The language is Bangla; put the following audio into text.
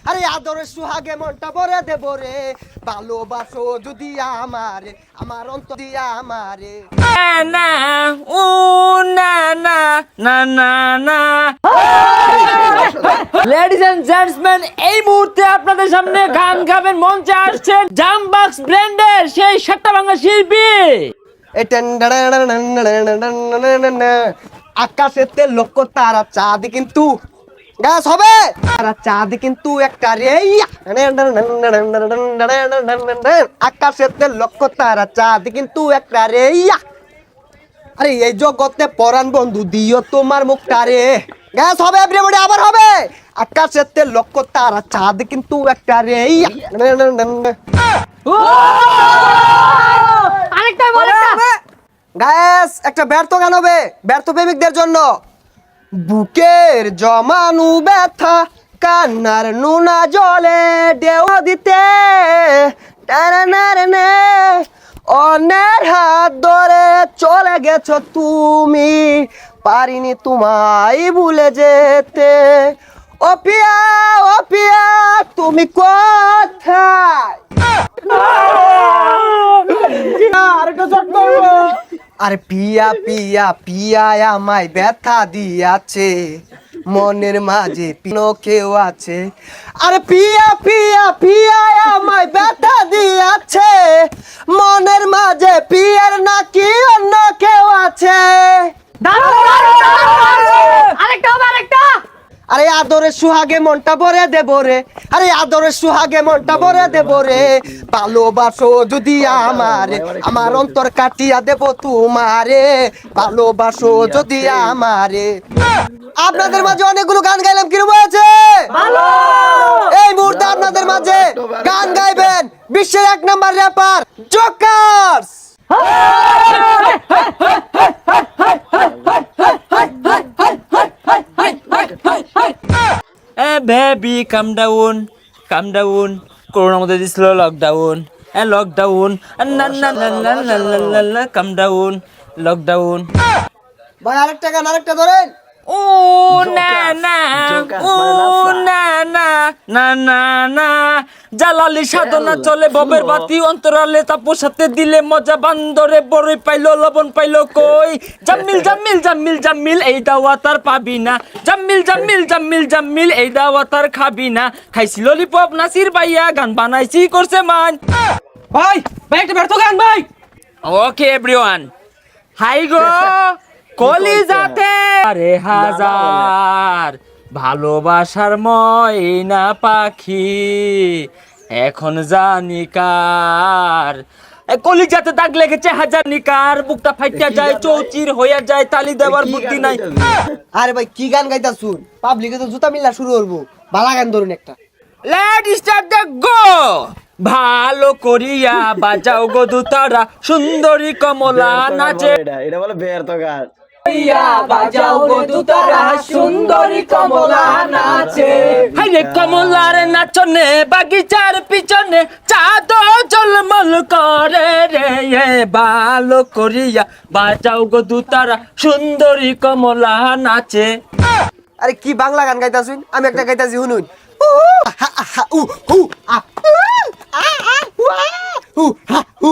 আরে আদরের সুহাগে মনটা ভরে দেব রে, ভালোবাসো যদি আমারে, আমার অন্তর দিয়া আমারে। না ও না না না না না। লেডিজ এন্ড জেন্টসম্যান, এই মুহূর্তে আপনাদের সামনে গান গাবেন মঞ্চে আসছেন জামবক্স ব্র্যান্ডের সেই সাতটা বাংলা শিল্পী। আকাশেতে লক্ষ তারা চাঁদ কিন্তু গাছ হবে, তারা চাঁদ কিন্তু একটা রে। আকাশেতে লক্ষ তারা চাঁদ কিন্তু একটা রে। আরে এই জগতে পরাণ বন্ধু দিও তোমার মুখটা রে। গ্যাস হবে এভরিবডি, আবার হবে। আকাশেতে লক্ষ তারা চাঁদ কিন্তু একটা রে। আরেকটা আরেকটা গ্যাস একটা ব্যর্থ গান হবে ব্যর্থ প্রেমিকদের জন্য। বুকের জমানু ব্যথা কান্নার নুনা জলে ঢেউ দিতে, অন্যের হাত ধরে চলে গেছো তুমি, পারিনি তোমায় ভুলে যেতে। ও পিয়া তুমি কোথায়? আরে পিয়া পিয়া পিয়া আমায় ব্যথা দিয়াছে, মনের মাঝে পিনো কেউ আছে। আরে পিয়া পিয়া পিয়া আমায় ব্যথা দিয়াছে, মনের মাঝে পিয়ার নাকি অন্য কেউ আছে। আরেকটা আরেকটা। আরে আদরের সুহাগে মনটা ভরে দেব রে, আরে আদরের সুহাগে মনটা ভরে দেব রে, ভালোবাসো যদি আমারে, আমার অন্তর কাটিয়া দেব তোমারে, ভালোবাসো যদি আমারে। আপনাদের মাঝে অনেকগুলো গান গাইলাম, কিরকম হয়েছে? এই মুহূর্তে আপনাদের মাঝে গান গাইবেন বিশ্বের 1 নাম্বার র্যাপার জোকারস। বেবি কাম ডাউন কাম ডাউন, করোনার মধ্যে দিছিল লকডাউন, লকডাউন না না না না না না কাম ডাউন লকডাউন। ভাই আরেকটা গান আরেকটা ধরেন। ও না না ও না না না না না, জালালি সাধনা চলে ববের বাতি অন্তরালে তাপর সাথে দিলে মজা, বান্দরে বড়ই পাইলো লবণ পাইলো কই, জাম্মিল জাম্মিল জাম্মিল জাম্মিল এই দাওয়া তার পাবি না, জাম্মিল জাম্মিল জাম্মিল জাম্মিল এই দাওয়া তার খাবি না, খাইছি ললিপপ নাসির ভাইয়া গান বানাইছি করছে মান। ভাই ভাই একটা ব্যর্থ গান ভাই। ওকে এভরিওয়ান, হাই গো কলিজাতে আরে হাজার ভালোবাসার ময়না পাখি, এখন জানি কার কলিজাতে দাগ লেগেছে হাজার নিকার, বুকটা ফাইটা যায় চৌচির হইয়া যায়, তালি দেওয়ার বুদ্ধি নাই। আরে ভাই কি গান গাইতা শুন, পাবলিকে তো জুতা মিল্লা শুরু করবো। ভালো গান ধরুন একটা। Let start the go. ভালো করিয়া বাজাও গো দুতারা, সুন্দরী কমলা নাচে। এটা বলে ব্যর্থ গান। বাজাও গো দুতারা সুন্দরী কমলা নাচে। হাইরে কমলার নাচনে বাগিচার পিছনে চাঁদ ঝলমল করে রে, ভালো করিয়া বাজাও গো দুতারা সুন্দরী কমলা নাচে। আরে কি বাংলা গান গাইতা শুন, আমি একটা গাইতাছি শুনুন। উ হু আ উ আ আ উ আ হু হা হু।